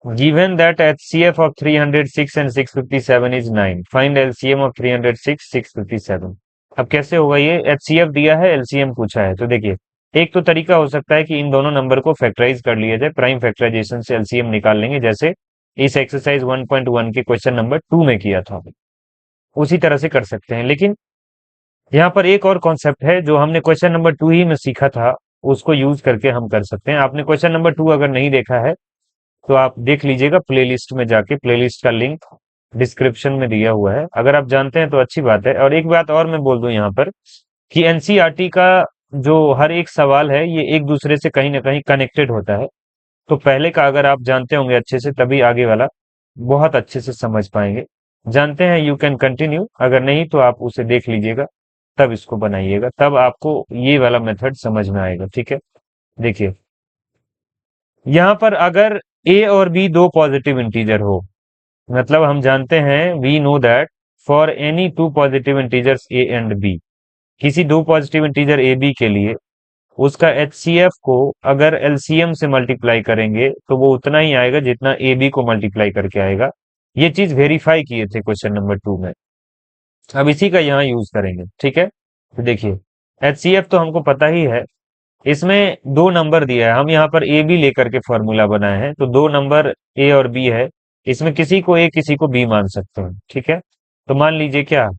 Given that HCF of 306 and 657 is 9, find LCM of 306 657। अब कैसे होगा ये? HCF दिया है, LCM पूछा है। तो देखिए, एक तो तरीका हो सकता है कि इन दोनों नंबर को फैक्टराइज कर लिया जाए, प्राइम फैक्टराइजेशन से LCM निकाल लेंगे, जैसे इस एक्सरसाइज 1.1 के क्वेश्चन नंबर 2 में किया था। उसी तरह से कर सकते हैं। लेकिन यहाँ पर एक और कॉन्सेप्ट है जो हमने क्वेश्चन नंबर 2 ही में सीखा था, उसको यूज करके हम कर सकते हैं। आपने क्वेश्चन नंबर 2 अगर नहीं देखा है तो आप देख लीजिएगा प्लेलिस्ट में जाके, प्लेलिस्ट का लिंक डिस्क्रिप्शन में दिया हुआ है। अगर आप जानते हैं तो अच्छी बात है। और एक बात और मैं बोल दूं यहाँ पर कि एनसीईआरटी का जो हर एक सवाल है ये एक दूसरे से कहीं ना कहीं कनेक्टेड होता है। तो पहले का अगर आप जानते होंगे अच्छे से, तभी आगे वाला बहुत अच्छे से समझ पाएंगे। जानते हैं, यू कैन कंटिन्यू, अगर नहीं तो आप उसे देख लीजिएगा, तब इसको बनाइएगा, तब आपको ये वाला मेथड समझ में आएगा। ठीक है, देखिए यहाँ पर अगर ए और बी दो पॉजिटिव इंटीजर हो, मतलब हम जानते हैं, we know that for any two positive integers A and B, किसी दो पॉजिटिव इंटीजर ए बी के लिए उसका HCF को अगर LCM से मल्टीप्लाई करेंगे तो वो उतना ही आएगा जितना ए बी को मल्टीप्लाई करके आएगा। ये चीज वेरीफाई किए थे क्वेश्चन नंबर 2 में। अब इसी का यहाँ यूज करेंगे। ठीक है, तो देखिए HCF तो हमको पता ही है, इसमें दो नंबर दिया है, हम यहाँ पर ए बी लेकर के फॉर्मूला बनाए हैं, तो दो नंबर ए और बी है, इसमें किसी को ए किसी को बी मान सकते हैं। ठीक है, तो मान लीजिए क्या,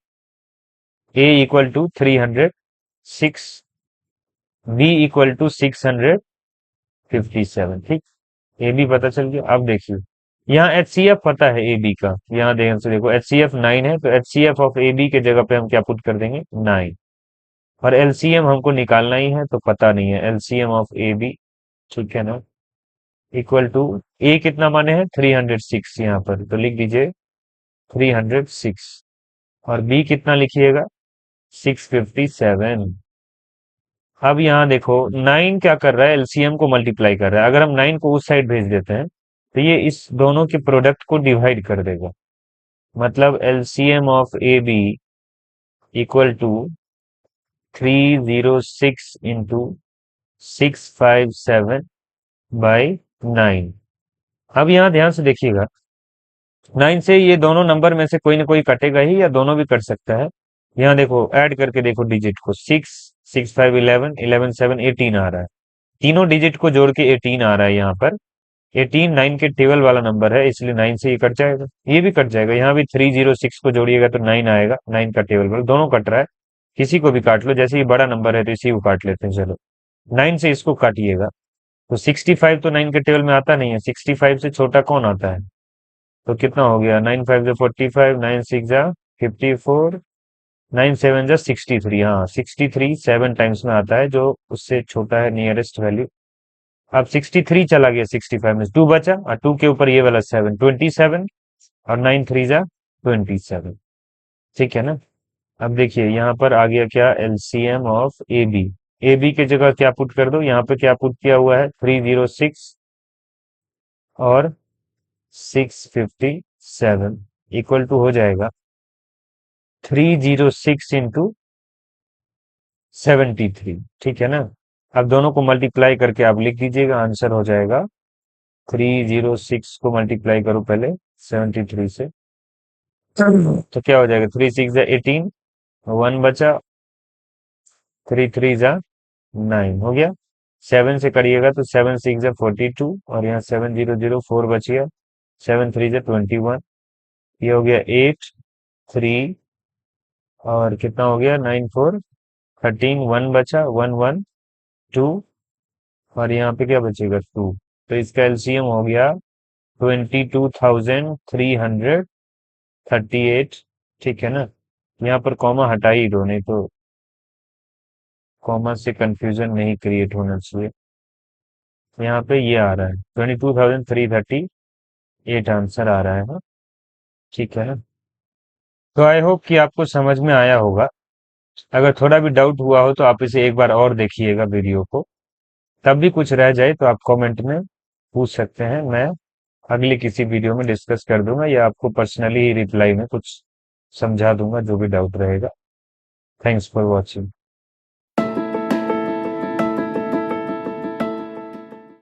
A equal to 306, B equal to 657। ठीक, ए बी पता चल गया। अब देखिए यहाँ HCF पता है ए बी का, यहाँ ध्यान से देखो HCF 9 है, तो HCF ऑफ ए बी के जगह पे हम क्या पुट कर देंगे, 9। और LCM हमको निकालना ही है, तो पता नहीं है LCM ऑफ ए बी। ठीक है ना, इक्वल टू ए कितना माने हैं 306 यहाँ पर, तो लिख दीजिए 306, और बी कितना लिखिएगा 657। अब यहाँ देखो 9 क्या कर रहा है, एलसीएम को मल्टीप्लाई कर रहा है। अगर हम 9 को उस साइड भेज देते हैं तो ये इस दोनों के प्रोडक्ट को डिवाइड कर देगा, मतलब LCM of A B equal to 306 into 657/9। अब यहाँ ध्यान से देखिएगा, 9 से ये दोनों नंबर में से कोई ना कोई कटेगा ही, या दोनों भी कट सकता है। यहाँ देखो ऐड करके देखो डिजिट को, 6 6 5 11 11 7 18 आ रहा है, तीनों डिजिट को जोड़ के 18 आ रहा है। यहाँ पर 18 9 के टेबल वाला नंबर है, इसलिए 9 से ये कट जाएगा, ये भी कट जाएगा। यहाँ भी 306 को जोड़िएगा तो 9 आएगा, 9 का टेबल वाला, दोनों कट रहा है। किसी को भी काट लो, जैसे ये बड़ा नंबर है तो इसी को काट लेते हैं। चलो 9 से इसको काटिएगा तो 65 तो 9 के टेबल में आता नहीं है, 65 से छोटा कौन आता है, तो कितना हो गया, 9 5 जा 45, 9 6 जा 54, 9 7 जा 63। हाँ 63 7 टाइम्स में आता है, जो उससे छोटा है नियरेस्ट वैल्यू। अब 63 चला गया 65 में, 2 बचा, और 2 के ऊपर ये वाला 7, 27, और 9 3 जा 27। ठीक है ना, अब देखिए यहाँ पर आ गया क्या, LCM of A B. A B की जगह क्या पुट कर दो, यहाँ पे क्या पुट किया हुआ है 306 और 657 इक्वल टू हो जाएगा 306 इंटू 73। ठीक है ना, अब दोनों को मल्टीप्लाई करके आप लिख दीजिएगा, आंसर हो जाएगा 306 को मल्टीप्लाई करो पहले 73 से, तो क्या हो जाएगा, 3 6 जा 18, 1 बचा, 3 3 जा 9 हो गया। 7 से करिएगा तो 7 6 जा 42, और यहाँ 7 0 0 4 बच गया, 7 3 जा 21, ये हो गया 8 3, और कितना हो गया 9 4 13, 1 बचा, 1 1 2, और यहाँ पे क्या बचेगा 2, तो इसका एलसीएम हो गया 22,338। ठीक है ना, यहाँ पर कॉमा हटा ही दो, नहीं तो कॉमा से कंफ्यूजन नहीं क्रिएट होना चाहिए। यहाँ पे ये आ रहा है 22,338 आंसर आ रहा है ना। ठीक है ना, तो आई होप कि आपको समझ में आया होगा। अगर थोड़ा भी डाउट हुआ हो तो आप इसे एक बार और देखिएगा वीडियो को, तब भी कुछ रह जाए तो आप कमेंट में पूछ सकते हैं, मैं अगले किसी वीडियो में डिस्कस कर दूंगा, या आपको पर्सनली ही रिप्लाई में कुछ समझा दूंगा जो भी डाउट रहेगा। Thanks for watching.